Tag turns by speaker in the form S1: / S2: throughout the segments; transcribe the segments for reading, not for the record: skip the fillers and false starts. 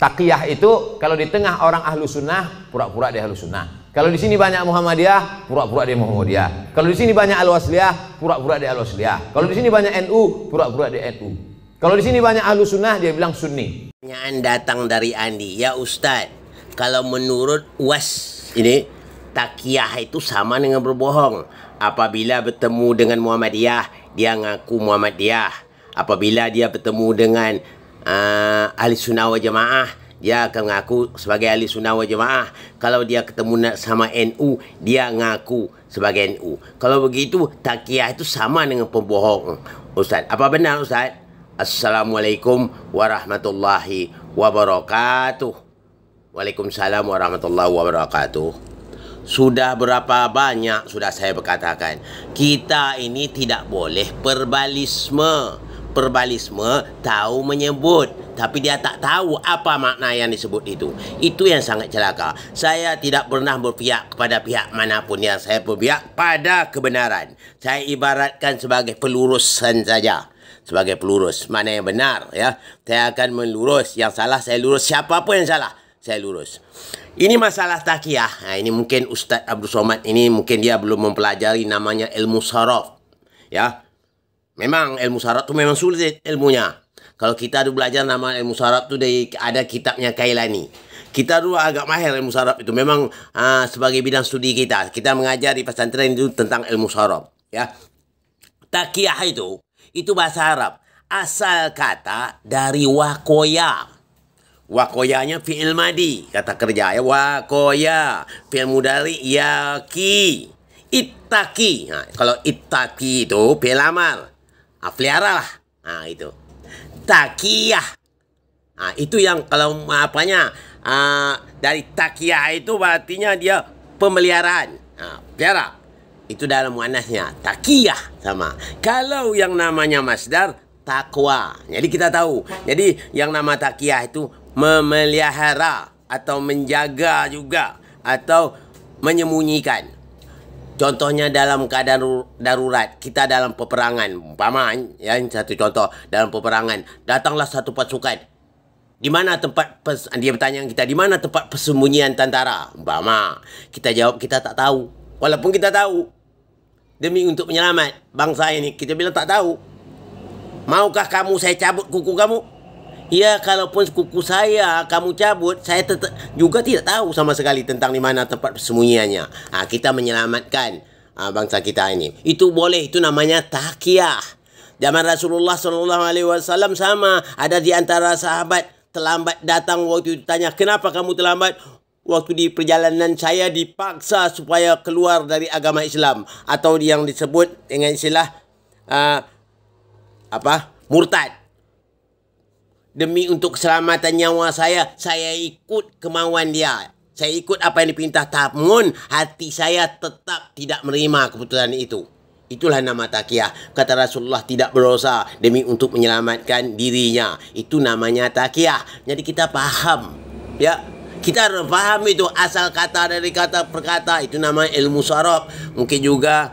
S1: Taqiyah itu kalau di tengah orang ahlu sunnah, pura-pura dia ahlu sunnah. Kalau di sini banyak Muhammadiyah, pura-pura dia Muhammadiyah. Kalau di sini banyak Al-Wasliyah, pura-pura dia Al-Wasliyah. Kalau di sini banyak NU, pura-pura dia NU. Kalau di sini banyak ahlu sunnah, dia bilang Sunni.
S2: Pertanyaan datang dari Andi, ya Ustaz, kalau menurut UAS ini, taqiyah itu sama dengan berbohong. Apabila bertemu dengan Muhammadiyah, dia ngaku Muhammadiyah. Apabila dia bertemu dengan ahli sunnah wal jamaah, dia akan ngaku sebagai ahli sunnah wal jamaah. Kalau dia ketemu sama NU, dia ngaku sebagai NU. Kalau begitu, taqiyah itu sama dengan pembohong. Ustaz, apa benar Ustaz? Assalamualaikum warahmatullahi wabarakatuh. Waalaikumsalam warahmatullahi wabarakatuh. Sudah berapa banyak sudah saya berkatakan, kita ini tidak boleh perbalisme. Perbalisme tahu menyebut, tapi dia tak tahu apa makna yang disebut itu. Itu yang sangat celaka. Saya tidak pernah berpihak kepada pihak manapun, yang saya berpihak pada kebenaran. Saya ibaratkan sebagai pelurusan saja. Sebagai pelurus, mana yang benar, ya, saya akan melurus. Yang salah saya lurus. Siapapun yang salah saya lurus. Ini masalah taqiyah. Nah, ini mungkin Ustaz Abdul Somad ini mungkin dia belum mempelajari namanya ilmu saraf, ya. Memang ilmu saraf tu memang sulit ilmunya. Kalau kita dulu belajar nama ilmu saraf tu dari ada kitabnya Kailani. Kita dulu agak mahir ilmu saraf itu. Memang sebagai bidang studi kita mengajar di pesantren itu tentang ilmu saraf, ya. Taqiyah itu bahasa Arab. Asal kata dari wakoya. Wakoyanya fi'il madi, kata kerja, ya. Wakoya, fi'il mudari yaki. Ittaqi. Nah, kalau ittaqi itu fi'il amal. Pelihara lah. Nah, itu. Taqiyah. Nah, itu yang kalau apanya dari taqiyah itu artinya dia pemeliharaan. Nah, pelihara. Itu dalam muannasnya taqiyah sama. Kalau yang namanya masdar takwa. Jadi kita tahu. Jadi yang nama taqiyah itu memelihara atau menjaga juga atau menyembunyikan. Contohnya dalam keadaan darurat, kita dalam peperangan, umpama ya, satu contoh dalam peperangan, datanglah satu pasukan. Di mana tempat dia bertanya kita, di mana tempat persembunyian tentara? Umpama kita jawab kita tak tahu. Walaupun kita tahu, demi untuk menyelamat bangsa ini, kita bilang tak tahu. Maukah kamu saya cabut kuku kamu? Ya, kalaupun kuku saya kamu cabut, saya tetap juga tidak tahu sama sekali tentang di mana tempat persembunyiannya. Kita menyelamatkan bangsa kita ini. Itu boleh, itu namanya taqiyah. Zaman Rasulullah SAW sama, ada di antara sahabat terlambat datang waktu ditanya, kenapa kamu terlambat? Waktu di perjalanan saya dipaksa supaya keluar dari agama Islam, atau yang disebut dengan istilah murtad. Demi untuk keselamatan nyawa saya ikut kemauan dia. Saya ikut apa yang diperintah, namun hati saya tetap tidak menerima keputusan itu. Itulah nama taqiyah. Kata Rasulullah, tidak berdosa demi untuk menyelamatkan dirinya. Itu namanya taqiyah. Jadi kita paham, ya. Kita harus paham itu asal kata dari kata perkata. Itu namanya ilmu saraf. Mungkin juga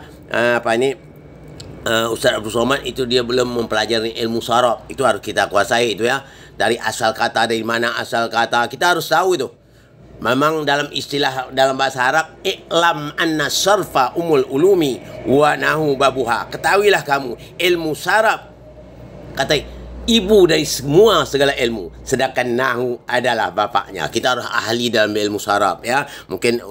S2: Ustaz Abdul Somad itu dia belum mempelajari ilmu saraf. Itu harus kita kuasai itu, ya. Dari asal kata, dari mana asal kata, kita harus tahu itu. Memang dalam istilah dalam bahasa Arab, i'lam anna sarfa umul ulumi wa nahu babuha. Ketahuilah kamu, ilmu saraf kata ibu dari semua segala ilmu, sedangkan nahu adalah bapaknya. Kita harus ahli dalam ilmu saraf, ya. Mungkin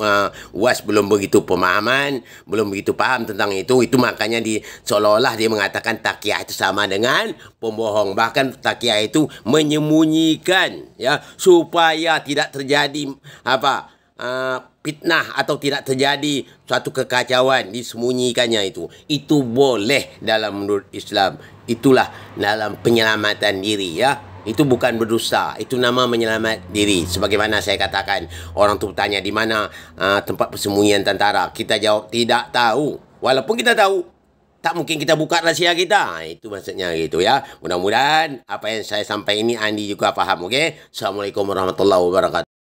S2: UAS belum begitu pemahaman, belum begitu paham tentang itu makanya seolah-olah dia mengatakan taqiyah itu sama dengan pembohong. Bahkan taqiyah itu menyembunyikan, ya, supaya tidak terjadi fitnah atau tidak terjadi suatu kekacauan, disembunyikannya itu. Itu boleh dalam menurut Islam. Itulah dalam penyelamatan diri, ya. Itu bukan berdusta, itu nama menyelamat diri. Sebagaimana saya katakan, orang tu bertanya di mana tempat persembunyian tentara. Kita jawab tidak tahu. Walaupun kita tahu, tak mungkin kita buka rahsia kita. Itu maksudnya gitu, ya. Mudah-mudahan apa yang saya sampaikan ini Andi juga paham, okey? Assalamualaikum warahmatullahi wabarakatuh.